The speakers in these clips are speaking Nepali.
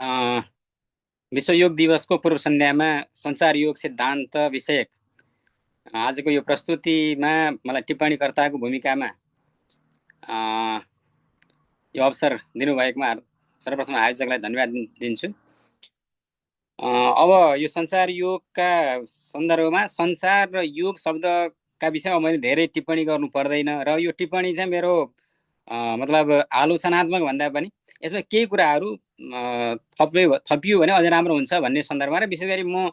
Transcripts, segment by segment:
विश्व योग दिवसको पूर्व सन्ध्यामा संचार योग सिद्धान्त विषयक आजको यो प्रस्तुतिमा मलाई टिप्पणीकर्ताको भूमिकामा यो अवसर दिनुभएकोमा सर्वप्रथम आयोजकलाई धन्यवाद दिन्छु। अब यो संचार योगका सन्दर्भमा संचार र योग शब्दका विषयमा मैले धेरै टिप्पणी गर्नु पर्दैन र यो टिप्पणी चाहिँ मेरो मतलब आलोचनात्मक भन्दा पनि यसमा केही कुराहरू थपियो भने अझै राम्रो हुन्छ भन्ने सन्दर्भमा र विशेष गरी म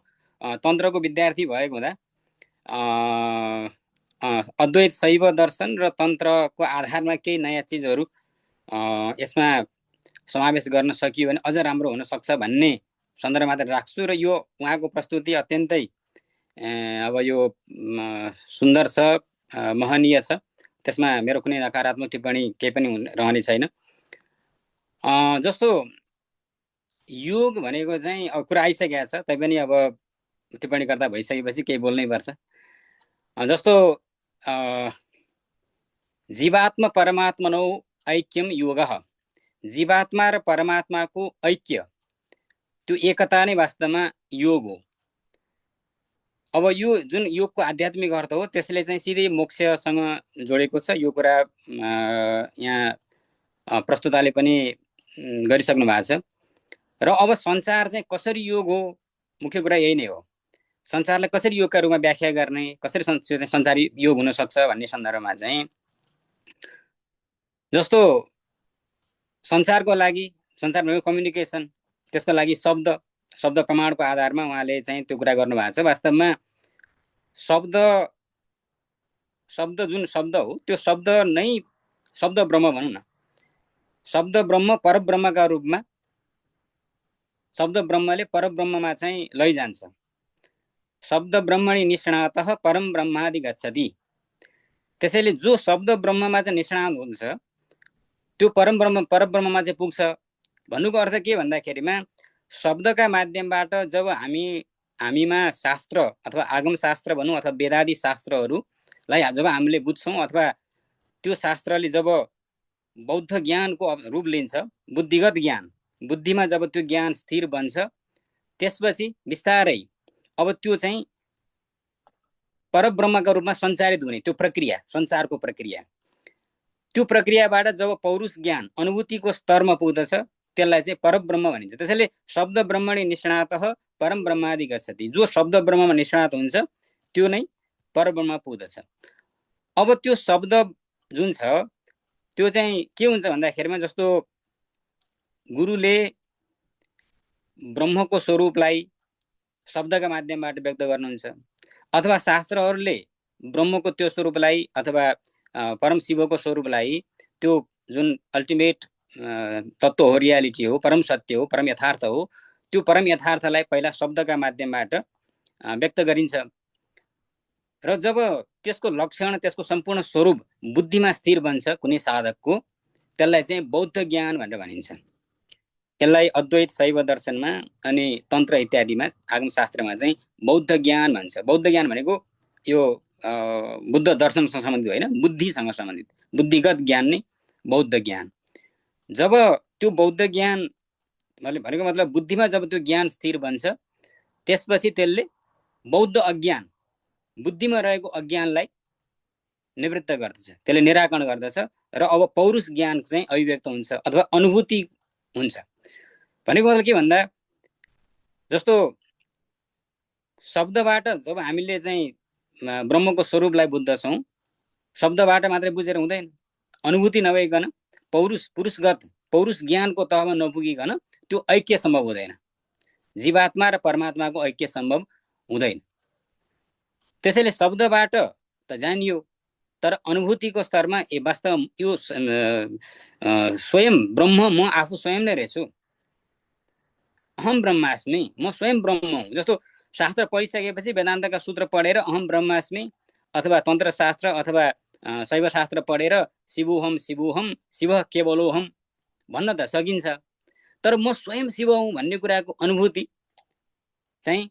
तन्त्रको विद्यार्थी भएको हुँदा अद्वैत शैव दर्शन र तन्त्रको आधारमा केही नयाँ चिजहरू यसमा समावेश गर्न सकियो भने अझ राम्रो हुन सक्छ भन्ने सन्दर्भ मात्र राख्छु र यो उहाँको प्रस्तुति अत्यन्तै अब यो सुन्दर छ, महनीय छ, त्यसमा मेरो कुनै नकारात्मक टिप्पणी केही पनि रहने छैन। जस्तो योग भनेको चाहिँ अब कुरा आइसकेको छ, तैपनि अब टिप्पणीकर्ता भइसकेपछि केही बोल्नै पर्छ। जस्तो जीवात्मा परमात्मनौ ऐक्यम योगः, जीवात्मा र परमात्माको ऐक्य, त्यो एकता नै वास्तवमा योग हो। अब यो जुन योगको आध्यात्मिक अर्थ हो त्यसले चाहिँ सिधै मोक्षसँग जोडेको छ। यो कुरा यहाँ प्रस्तुताले पनि गरिसक्नु भएको छ। र अब संचार चाहिँ कसरी योग हो, मुख्य कुरा यही नै हो। संचारलाई कसरी योगका रूपमा व्याख्या गर्ने, कसरी संचार योग हुन सक्छ भन्ने सन्दर्भमा चाहिँ जस्तो संचारको लागि, संचार भनेको कम्युनिकेसन, त्यसको लागि शब्द प्रमाणको आधारमा उहाँले चाहिँ त्यो कुरा गर्नु भएको छ। वास्तवमा शब्द जुन शब्द हो त्यो शब्द नै शब्द ब्रह्म भनौँ न, शब्द ब्रह्म परब्रह्मका रूपमा, शब्द ब्रह्मले परब्रह्ममा चाहिँ लैजान्छ। शब्द ब्रह्मणि निष्णातः परम ब्रह्मादि गच्छति। त्यसैले जो शब्द ब्रह्ममा चाहिँ निष्णात हुन्छ त्यो परब्रह्ममा चाहिँ पुग्छ। भन्नुको अर्थ के भन्दाखेरिमा शब्दका माध्यमबाट जब हामीमा शास्त्र अथवा आगम शास्त्र भनौँ अथवा वेदादि शास्त्रहरूलाई जब हामीले बुझ्छौँ अथवा त्यो शास्त्रले जब बौद्ध ज्ञानको रूप लिन्छ, बुद्धिगत ज्ञान, बुद्धिमा जब त्यो ज्ञान स्थिर बन्छ त्यसपछि बिस्तारै अब त्यो चाहिँ परब्रह्मका रूपमा सञ्चारित हुने त्यो प्रक्रिया, संचारको प्रक्रिया, त्यो प्रक्रियाबाट जब पौरुष ज्ञान अनुभूतिको स्तरमा पुग्दछ त्यसलाई चाहिँ परब्रह्म भनिन्छ। त्यसैले शब्द ब्रह्मणि निष्णातः परम ब्रह्मादि गच्छति। जो शब्द ब्रह्ममा निष्णात हुन्छ त्यो नै परब्रह्ममा पुग्दछ। अब त्यो शब्द जुन छ त्यो चाहिँ के हुन्छ भन्दाखेरिमा जस्तो गुरुले ब्रह्मको स्वरूपलाई शब्दका माध्यमबाट व्यक्त गर्नुहुन्छ अथवा शास्त्रहरूले ब्रह्मको त्यो स्वरूपलाई अथवा परम शिवको स्वरूपलाई, त्यो जुन अल्टिमेट तत्त्व हो, रियालिटी हो, परम सत्य हो, परम यथार्थ हो, त्यो परम यथार्थलाई पहिला शब्दका माध्यमबाट व्यक्त गरिन्छ र जब त्यसको लक्षण, त्यसको सम्पूर्ण स्वरूप बुद्धिमा स्थिर बन्छ कुनै साधकको, त्यसलाई चाहिँ बौद्ध ज्ञान भनेर भनिन्छ। यसलाई अद्वैत शैव दर्शनमा अनि तन्त्र इत्यादिमा आगमशास्त्रमा चाहिँ बौद्ध ज्ञान भन्छ। बौद्ध ज्ञान भनेको यो बुद्ध दर्शनसँग सम्बन्धित होइन, बुद्धिसँग सम्बन्धित, बुद्धिगत ज्ञान नै बौद्ध ज्ञान। जब त्यो बौद्ध ज्ञान भनेको मतलब बुद्धिमा जब त्यो ज्ञान स्थिर बन्छ त्यसपछि त्यसले बौद्ध अज्ञान, बुद्धिमा रहेको अज्ञानलाई निवृत्त गर्दछ, त्यसले निराकरण गर्दछ र अब पौरुष ज्ञान चाहिँ अभिव्यक्त हुन्छ अथवा अनुभूति हुन्छ। भनेको मतलब के भन्दा जस्तो शब्दबाट जब हामीले चाहिँ ब्रह्मको स्वरूपलाई बुझ्दछौँ, शब्दबाट मात्रै बुझेर हुँदैन, अनुभूति नभइकन पुरुषगत पौरुष ज्ञानको तहमा नपुगिकन त्यो ऐक्य सम्भव हुँदैन। जीवात्मा र परमात्माको ऐक्य सम्भव हुँदैन। त्यसैले शब्दबाट त जानियो तर अनुभूतिको स्तरमा वास्तव यो स्वयं ब्रह्म, म आफू स्वयं नै रहेछु, अहम ब्रह्मास्मि, म स्वयं ब्रह्म हुँ। जस्तो शास्त्र पढिसकेपछि वेदान्तका सूत्र पढेर अहम ब्रह्मास्मि अथवा तन्त्रशास्त्र अथवा शैवशास्त्र पढेर शिवोहम शिवोहम शिव केवलोहम भन्न त सकिन्छ, तर म स्वयं शिव हुँ भन्ने कुराको अनुभूति चाहिँ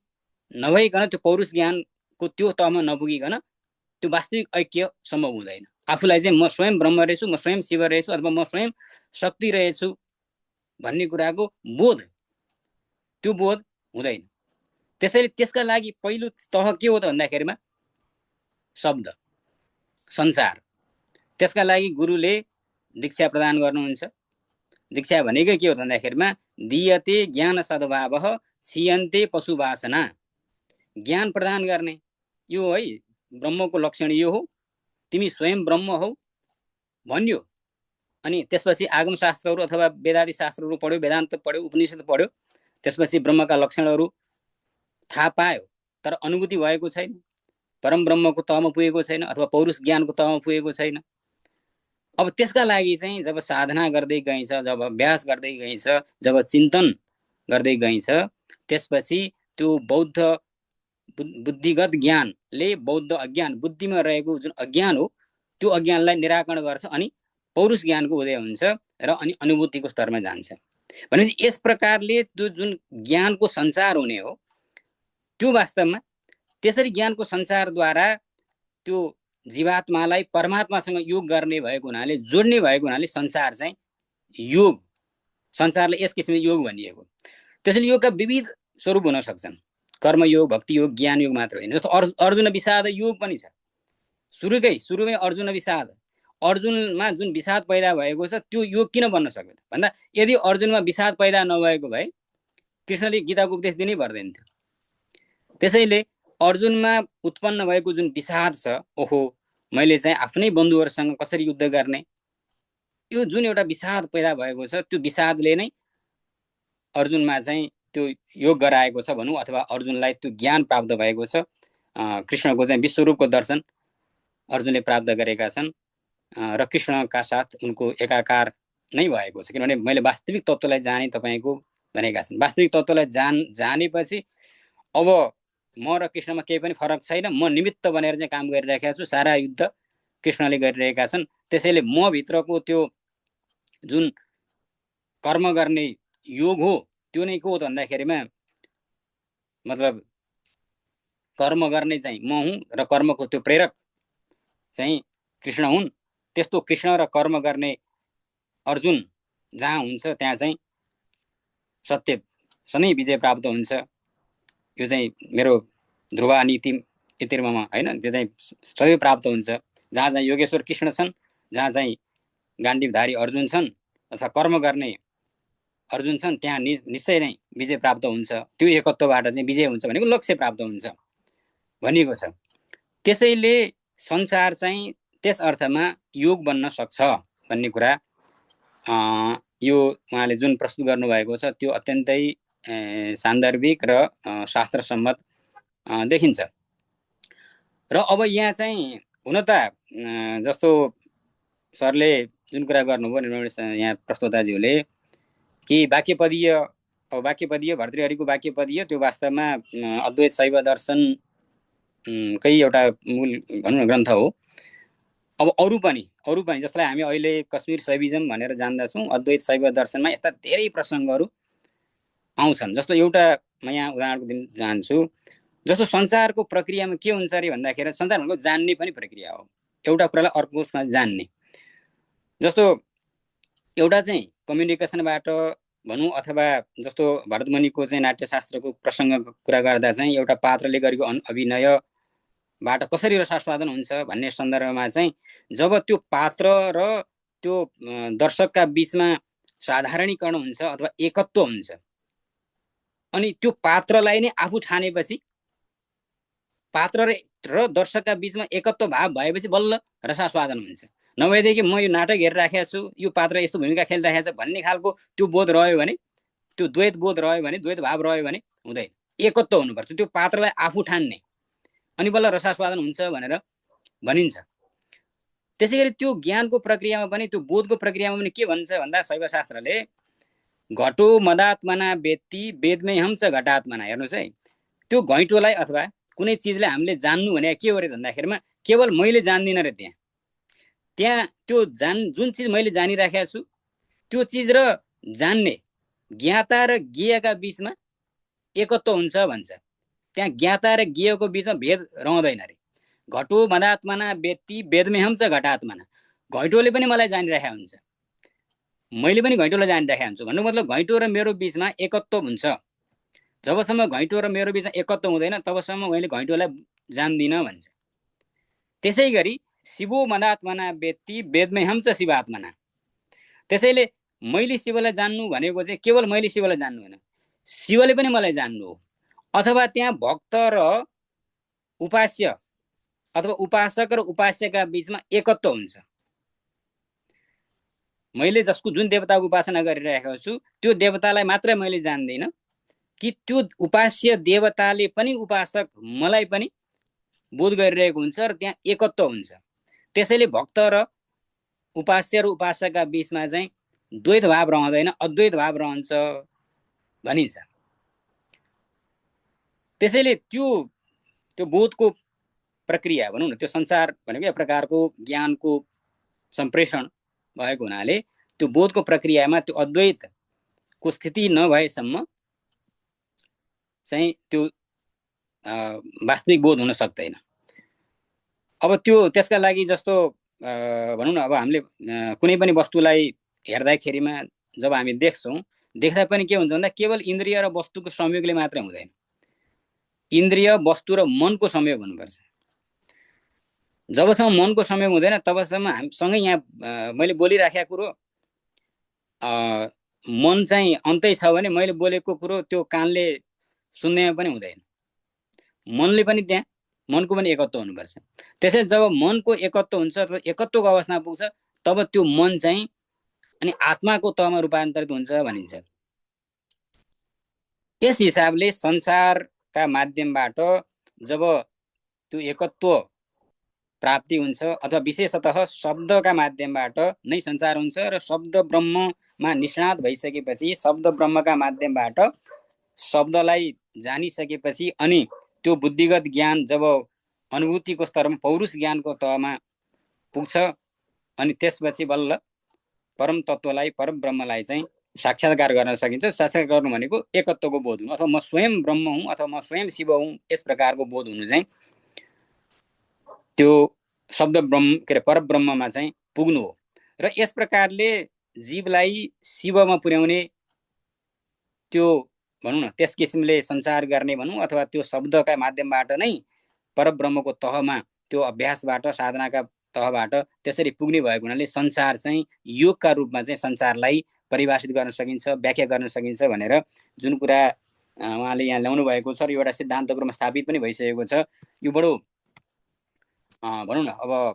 नभइकन, त्यो पौरुष ज्ञानको त्यो तहमा नपुगिकन त्यो वास्तविक ऐक्य सम्भव हुँदैन। आफूलाई चाहिँ म स्वयं ब्रह्म रहेछु, म स्वयं शिव रहेछु अथवा म स्वयं शक्ति रहेछु भन्ने कुराको बोध त्यो बोध हुँदैन। त्यसैले त्यसका लागि पहिलो तह के हो त भन्दाखेरिमा शब्द संचार। त्यसका लागि गुरुले दीक्षा प्रदान गर्नुहुन्छ। दीक्षा भनेकै के हो भन्दाखेरिमा दियते ज्ञान सद्भाव छियन्ते पशुवासना, ज्ञान प्रदान गर्ने यो है ब्रह्मको लक्षण यो हो, तिमी स्वयं ब्रह्म हौ भन्यो। अनि त्यसपछि आगम शास्त्रहरू अथवा वेदादि शास्त्रहरू पढ्यो, वेदान्त पढ्यो, उपनिषद पढ्यो, त्यसपछि ब्रह्मका लक्षणहरू थाहा पायो, तर अनुभूति भएको छैन, परम ब्रह्मको तहमा पुगेको छैन अथवा पौरुष ज्ञानको तहमा पुगेको छैन। अब त्यसका लागि चाहिँ जब साधना गर्दै गइन्छ, जब अभ्यास गर्दै गइन्छ, जब चिन्तन गर्दै गइन्छ, त्यसपछि त्यो बौद्ध बुद्धिगत ज्ञानले बौद्ध अज्ञान, बुद्धिमा रहेको जुन अज्ञान हो त्यो अज्ञानलाई निराकरण गर्छ अनि पौरुष ज्ञानको उदय हुन्छ र अनि अनुभूतिको स्तरमा जान्छ। भनेपछि यस प्रकारले त्यो जुन ज्ञानको सञ्चार हुने हो त्यो वास्तवमा त्यसरी ज्ञानको सञ्चारद्वारा त्यो जीवात्मालाई परमात्मासँग योग गर्ने भएको हुनाले, जोड्ने भएको हुनाले संसार चाहिँ योग, संसारले यस किसिमले योग भनिएको। त्यसैले योगका विविध स्वरूप हुन सक्छन्, कर्मयोग, भक्ति योग, ज्ञान योग मात्र होइन। जस्तो अर्जुन विषाद योग पनि छ। सुरुमै अर्जुन विषाद, अर्जुनमा जुन विषाद पैदा भएको छ त्यो योग किन बन्न सक्यो भन्दा यदि अर्जुनमा विषाद पैदा नभएको भए कृष्णले गीताको उपदेश दिनै पर्दैन थियो। त्यसैले अर्जुनमा उत्पन्न भएको जुन विषाद छ, ओहो मैले चाहिँ आफ्नै बन्धुहरूसँग कसरी युद्ध गर्ने, यो जुन एउटा विषाद पैदा भएको छ त्यो विषादले नै अर्जुनमा चाहिँ त्यो योग गराएको छ भनौँ, अथवा अर्जुनलाई त्यो ज्ञान प्राप्त भएको छ। कृष्णको चाहिँ विश्वरूपको दर्शन अर्जुनले प्राप्त गरेका छन् र कृष्णका साथ उनको एकाकार नै भएको छ। किनभने मैले वास्तविक तत्त्वलाई जाने तपाईँको भनेका छन्। वास्तविक तत्त्वलाई जानेपछि अब म र कृष्णमा केही पनि फरक छैन, म निमित्त बनेर चाहिँ काम गरिरहेका छु, सारा युद्ध कृष्णले गरिरहेका छन्। त्यसैले म भित्रको त्यो जुन कर्म गर्ने योग हो त्यो नै को हो भन्दाखेरिमा मतलब कर्म गर्ने चाहिँ म हुँ र कर्मको त्यो प्रेरक चाहिँ कृष्ण हुन्। त्यस्तो कृष्ण र कर्म गर्ने अर्जुन जहाँ हुन्छ त्यहाँ चाहिँ सत्य सधैँ विजय प्राप्त हुन्छ। यो चाहिँ मेरो ध्रुवा नीति इतिर्ममा हैन, त्यो चाहिँ सधैँ प्राप्त हुन्छ। जहाँ चाहिँ योगेश्वर कृष्ण छन्, जहाँ चाहिँ गाण्डीवधारी अर्जुन छन् अथवा कर्म गर्ने अर्जुन छन्, त्यहाँ निश्चय नै विजय प्राप्त हुन्छ। त्यो एकत्वबाट चाहिँ विजय हुन्छ भनेको लक्ष्य प्राप्त हुन्छ भनिएको छ। त्यसैले संसार चाहिँ त्यस अर्थमा योग बन्न सक्छ भन्ने कुरा यो उहाँले जुन प्रस्तुत गर्नुभएको छ त्यो अत्यन्तै सान्दर्भिक र शास्त्रसम्मत देखिन्छ। र अब यहाँ चाहिँ हुन त जस्तो सरले जुन कुरा गर्नुभयो यहाँ प्रस्तोताज्यूले कि वाक्यपदीय, अब वाक्यपदीय भर्तृहरिको वाक्यपदीय त्यो वास्तवमा अद्वैत शैव दर्शनकै एउटा मूल भनौँ न ग्रन्थ हो। अब अरू पनि जसलाई हामी अहिले कश्मीर शैविजम भनेर जान्दछौँ, अद्वैत शैव दर्शनमा यस्ता धेरै प्रसङ्गहरू आउँछन्। जस्तो एउटा म यहाँ उदाहरणको दिन जान्छु। जस्तो संसारको प्रक्रियामा के हुन्छ अरे भन्दाखेरि संसार भनेको जान्ने पनि प्रक्रिया हो, एउटा कुरालाई अर्कोमा जान्ने। जस्तो एउटा चाहिँ कम्युनिकेसनबाट भनौँ अथवा जस्तो भरतमुनिको चाहिँ नाट्यशास्त्रको प्रसङ्गको कुरा गर्दा चाहिँ एउटा पात्रले गरेको अभिनयबाट कसरी रसास्वादन हुन्छ भन्ने सन्दर्भमा चाहिँ जब त्यो पात्र र त्यो दर्शकका बिचमा साधारणीकरण हुन्छ अथवा एकत्व हुन्छ अनि त्यो पात्रलाई नै आफू ठानेपछि पात्र र दर्शकका बिचमा एकत्व भाव भएपछि बल्ल रसास्वादन हुन्छ। नभएदेखि म यो नाटक हेरिराखेको छु, यो पात्र यस्तो भूमिका खेलिराखेको छ भन्ने खालको त्यो बोध रह्यो भने, त्यो द्वैत बोध रह्यो भने, द्वैत भाव रह्यो भने हुँदैन। एकत्व हुनुपर्छ, त्यो पात्रलाई आफू ठान्ने, अनि बल्ल रसास्वादन हुन्छ भनेर भनिन्छ। त्यसैगरी त्यो ज्ञानको प्रक्रियामा पनि, त्यो बोधको प्रक्रियामा पनि के भन्छ भन्दा शैव शास्त्रले घटो मदात्मना वेत्ति वेदमै हंस घटात्मना। हेर्नुहोस् है, त्यो घैँटोलाई अथवा कुनै चिजलाई हामीले जान्नु भने के हो रे भन्दाखेरिमा केवल मैले जान्दिनँ रे, त्यहाँ त्यो जुन चिज मैले जानिराखेको छु त्यो चिज र जान्ने ज्ञाता र ज्ञेयका बिचमा एकत्व हुन्छ भन्छ। त्यहाँ ज्ञाता र ज्ञेयको बिचमा भेद रहँदैन रे। घटो मदात्मना वेत्ति वेदमै हंस घटात्मना। घैँटोले पनि मलाई जानिराखेको हुन्छ, मैले पनि घैँटोलाई जानिराखेको हुन्छु भन्नु मतलब घैँटो र मेरो बिचमा एकत्व हुन्छ। जबसम्म घैँटो र मेरो बिचमा एकत्व हुँदैन तबसम्म मैले घैँटोलाई जान्दिनँ भन्छ। त्यसै गरी शिवो मदात्मना वेत्ति वेदमै हंस शिवात्मना। त्यसैले मैले शिवलाई जान्नु भनेको चाहिँ केवल मैले शिवलाई जान्नु होइन, शिवले पनि मलाई जान्नु हो। अथवा त्यहाँ भक्त र उपास्य अथवा उपासक र उपास्यका बीचमा एकत्व हुन्छ। मैले जसको जुन देवताको उपासना गरिरहेको छु त्यो देवतालाई मात्रै मैले जान्दिनँ कि त्यो उपास्य देवताले पनि उपासक मलाई पनि बोध गरिरहेको हुन्छ र त्यहाँ एकत्व हुन्छ। त्यसैले भक्त र उपास्य र उपासकका बीचमा चाहिँ द्वैत भाव रहँदैन, अद्वैत भाव रहन्छ भनिन्छ। त्यसैले त्यो बोधको प्रक्रिया भनौँ न, त्यो संसार भनेको एक प्रकारको ज्ञानको सम्प्रेषण भएको हुनाले त्यो बोधको प्रक्रियामा त्यो अद्वैतको स्थिति नभएसम्म चाहिँ त्यो वास्तविक बोध हुन सक्दैन। अब त्यो त्यसका लागि जस्तो भनौँ न, अब हामीले कुनै पनि वस्तुलाई हेर्दाखेरिमा जब हामी देख्छौँ, देख्दा पनि के हुन्छ भन्दा केवल इन्द्रिय र वस्तुको संयोगले मात्रै हुँदैन, इन्द्रिय वस्तु र मनको संयोग हुनुपर्छ। जबसम्म मनको संयोग हुँदैन तबसम्म हामीसँगै यहाँ मैले बोलिराखेको कुरो मन चाहिँ अन्तै छ भने मैले बोलेको कुरो त्यो कानले सुन्नेमा पनि हुँदैन। मनले पनि त्यहाँ मनको पनि एकत्व हुनुपर्छ। त्यसैले जब मनको एकत्व हुन्छ, एकत्वको अवस्थामा पुग्छ, तब त्यो मन चाहिँ अनि आत्माको तहमा रूपान्तरित हुन्छ भनिन्छ। यस हिसाबले संसारका माध्यमबाट जब त्यो एकत्व प्राप्ति हुन्छ अथवा विशेषतः शब्दका माध्यमबाट नै संसार हुन्छ र शब्द ब्रह्ममा निष्णात भइसकेपछि शब्द ब्रह्मका माध्यमबाट शब्दलाई जानिसकेपछि अनि त्यो बुद्धिगत ज्ञान जब अनुभूतिको स्तरमा पौरुष ज्ञानको तहमा पुग्छ अनि त्यसपछि बल्ल परम तत्त्वलाई परम ब्रह्मलाई चाहिँ साक्षात्कार गर्न सकिन्छ। साक्षात्कार गर्नु भनेको एकत्वको बोध हुनु, अथवा म स्वयं ब्रह्म हुँ अथवा म स्वयं शिव हुँ, यस प्रकारको बोध हुनु चाहिँ त्यो शब्द ब्रह्म के अरे परब्रह्ममा चाहिँ पुग्नु हो। र यस प्रकारले जीवलाई शिवमा पुर्याउने त्यो भनौँ न त्यस किसिमले सञ्चार गर्ने भनौँ अथवा त्यो शब्दका माध्यमबाट नै परब्रह्मको तहमा त्यो अभ्यासबाट साधनाका तहबाट त्यसरी पुग्ने भएको हुनाले संसार चाहिँ योगका रूपमा चाहिँ संसारलाई परिभाषित गर्न सकिन्छ, व्याख्या गर्न सकिन्छ भनेर जुन कुरा उहाँले यहाँ ल्याउनु भएको छ र एउटा सिद्धान्तको रूपमा स्थापित पनि भइसकेको छ। यो बडो भनौँ न अब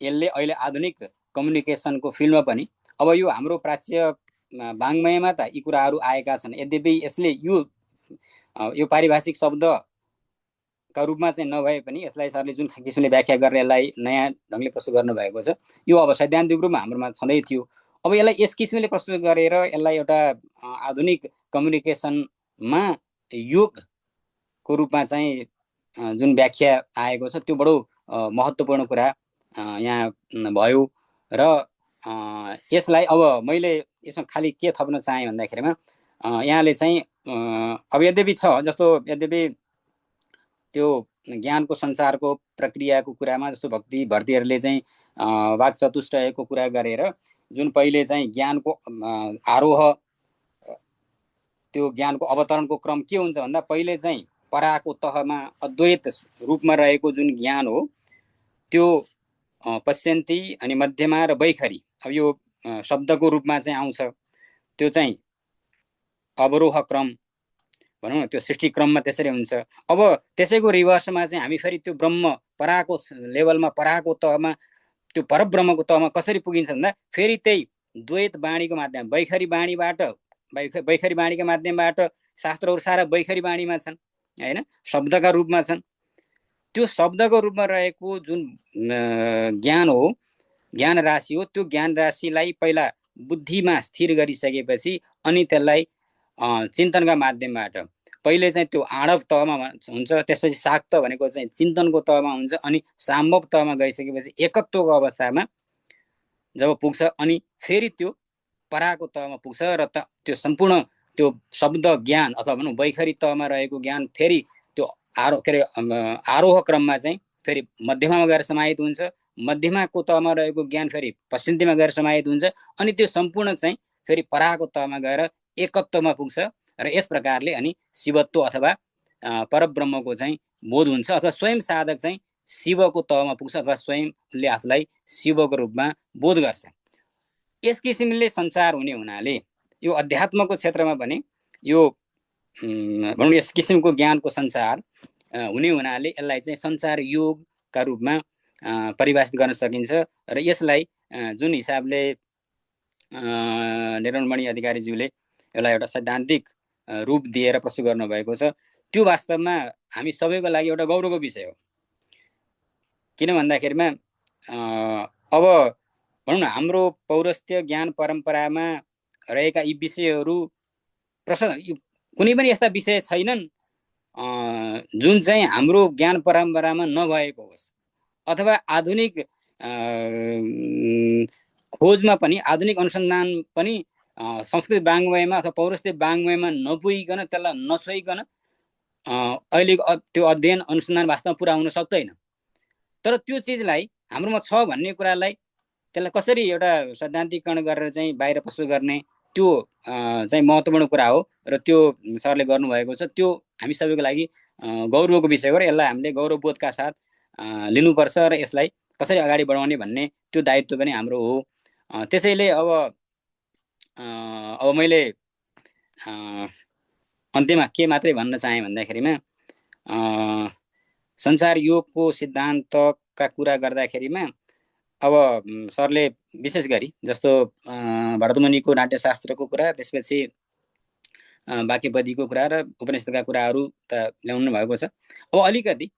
यसले अहिले आधुनिक कम्युनिकेसनको फिल्डमा पनि अब यो हाम्रो प्राच्य वाङ्मयमा त यी कुराहरू आएका छन्। यद्यपि यसले यो पारिभाषिक शब्दका रूपमा चाहिँ नभए पनि यसलाई सरले जुन किसिमले व्याख्या गरेर यसलाई नयाँ ढङ्गले प्रस्तुत गर्नुभएको छ यो अब सैद्धान्तिक रूपमा हाम्रोमा छँदै थियो। अब यसलाई यस किसिमले प्रस्तुत गरेर यसलाई एउटा आधुनिक कम्युनिकेसनमा योगको रूपमा चाहिँ जुन व्याख्या आएको छ त्यो बडो महत्त्वपूर्ण कुरा यहाँ भयो। र यसलाई अब मैले यसमा खालि के थप्न चाहेँ भन्दाखेरिमा यहाँले चाहिँ अब यद्यपि छ जस्तो यद्यपि त्यो ज्ञानको संसारको प्रक्रियाको कुरामा जस्तो भक्तिहरूले चाहिँ वाक्चतुष्टयको कुरा गरेर जुन पहिले चाहिँ ज्ञानको आरोह त्यो ज्ञानको अवतरणको क्रम के हुन्छ भन्दा पहिले चाहिँ पराको तहमा अद्वैत रूपमा रहेको जुन ज्ञान हो त्यो पश्यन्ती अनि मध्यमा र बैखरी, अब यो शब्दको रूपमा चाहिँ आउँछ, त्यो चाहिँ अवरोह क्रम भनौँ न त्यो सृष्टि क्रममा त्यसरी हुन्छ। अब त्यसैको रिभर्समा चाहिँ हामी फेरि त्यो ब्रह्म पराको लेभलमा पराको तहमा त्यो परब्रह्मको तहमा कसरी पुगिन्छ भन्दा फेरि त्यही द्वैत वाणीको माध्यम बैखरी वाणीका माध्यमबाट शास्त्रहरू सारा बैखरी वाणीमा छन् हैन, शब्दका रूपमा छन्। त्यो शब्दको रूपमा रहेको जुन ज्ञान हो, ज्ञान राशि हो, त्यो ज्ञान राशिलाई पहिला बुद्धिमा स्थिर गरिसकेपछि अनि त्यसलाई चिन्तनका माध्यमबाट पहिले चाहिँ त्यो आणव तहमा हुन्छ, त्यसपछि शाक्त भनेको चाहिँ चिन्तनको तहमा हुन्छ, अनि साम्भव तहमा गइसकेपछि एकत्वको अवस्थामा जब पुग्छ अनि फेरि त्यो पराको तहमा पुग्छ र त्यो सम्पूर्ण त्यो शब्द ज्ञान अथवा भनौँ बैखरी तहमा रहेको ज्ञान फेरि त्यो आरोह क्रममा चाहिँ फेरि मध्यमा गएर समाहित हुन्छ, मध्यमाको तहमा रहेको ज्ञान फेरि पश्चिन्तीमा गएर समाहित हुन्छ, अनि त्यो सम्पूर्ण चाहिँ फेरि पराको तहमा गएर एकत्वमा पुग्छ र यस प्रकारले अनि शिवत्व अथवा परब्रह्मको चाहिँ बोध हुन्छ अथवा स्वयं साधक चाहिँ शिवको तहमा पुग्छ अथवा स्वयं उसले आफूलाई शिवको रूपमा बोध गर्छ। यस किसिमले सञ्चार हुने हुनाले यो अध्यात्मको क्षेत्रमा पनि यो भनौँ यस किसिमको ज्ञानको सञ्चार हुने हुनाले यसलाई चाहिँ सञ्चार योगका रूपमा परिभाषित गर्न सकिन्छ र यसलाई जुन हिसाबले निरमणि अधिकारीज्यूले यसलाई एउटा सैद्धान्तिक रूप दिएर प्रस्तुत गर्नुभएको छ त्यो वास्तवमा हामी सबैको लागि एउटा गौरवको विषय हो। किन भन्दाखेरिमा अब भनौँ न हाम्रो पौरस्त्य ज्ञान परम्परामा रहेका यी विषयहरू कुनै पनि यस्ता विषय छैनन् जुन चाहिँ हाम्रो ज्ञान परम्परामा नभएको होस् अथवा आधुनिक खोजमा पनि आधुनिक अनुसन्धान पनि संस्कृत वाङ्मयमा अथवा पौरस्त्य वाङ्मयमा नपुगिकन त्यसलाई नछोइकन अहिलेको त्यो अध्ययन अनुसन्धान वास्तवमा पुरा हुन सक्दैन। तर त्यो चिजलाई हाम्रोमा छ भन्ने कुरालाई त्यसलाई कसरी एउटा सैद्धान्तिकरण गरेर चाहिँ बाहिर प्रस्तुत गर्ने त्यो चाहिँ महत्त्वपूर्ण कुरा हो र त्यो सरले गर्नुभएको छ। त्यो हामी सबैको लागि गौरवको विषय हो र यसलाई हामीले गौरवबोधका साथ लिनुपर्छ र यसलाई कसरी अगाडि बढाउने भन्ने त्यो दायित्व पनि हाम्रो हो। त्यसैले अब मैले अन्त्यमा के मात्रै भन्न चाहेँ भन्दाखेरिमा सञ्चार योगको सिद्धान्तका कुरा गर्दाखेरिमा अब सरले विशेष गरी जस्तो भरतमुनिको नाट्यशास्त्रको कुरा त्यसपछि वाक्यपदीको कुरा र उपनिषदका कुराहरू त ल्याउनु भएको छ। अब अलिकति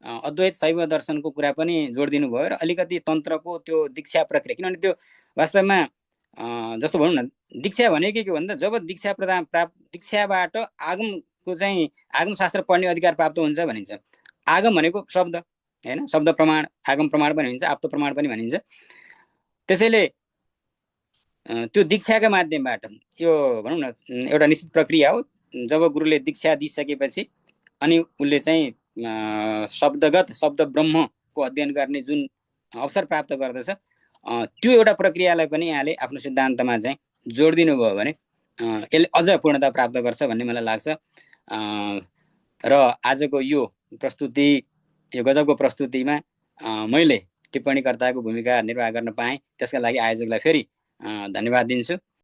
अद्वैत शैव दर्शनको कुरा पनि जोडिदिनु भयो र अलिकति तन्त्रको त्यो दीक्षा प्रक्रिया किनभने त्यो वास्तवमा जस्तो भनौँ न दीक्षा भनेको के भन्दा जब दीक्षा दीक्षाबाट आगमको चाहिँ आगम शास्त्र पढ्ने अधिकार प्राप्त हुन्छ भनिन्छ। आगम भनेको शब्द हैन, शब्द प्रमाण आगम प्रमाण पनि भनिन्छ, आप्त प्रमाण पनि भनिन्छ। त्यसैले त्यो दीक्षाका माध्यमबाट यो भनौँ न एउटा निश्चित प्रक्रिया हो। जब गुरुले दीक्षा दिइसकेपछि अनि उसले चाहिँ शब्दगत शब्द ब्रह्मको अध्ययन गर्ने जुन अवसर प्राप्त गर्दछ त्यो एउटा प्रक्रियालाई पनि यहाँले आफ्नो सिद्धान्तमा चाहिँ जोडिदिनु भयो भने यसले अझ पूर्णता प्राप्त गर्छ भन्ने मलाई लाग्छ। र आजको यो प्रस्तुति यो गजबको प्रस्तुतिमा मैले टिप्पणीकर्ताको भूमिका निर्वाह गर्न पाएँ त्यसका लागि आयोजकलाई फेरि धन्यवाद दिन्छु।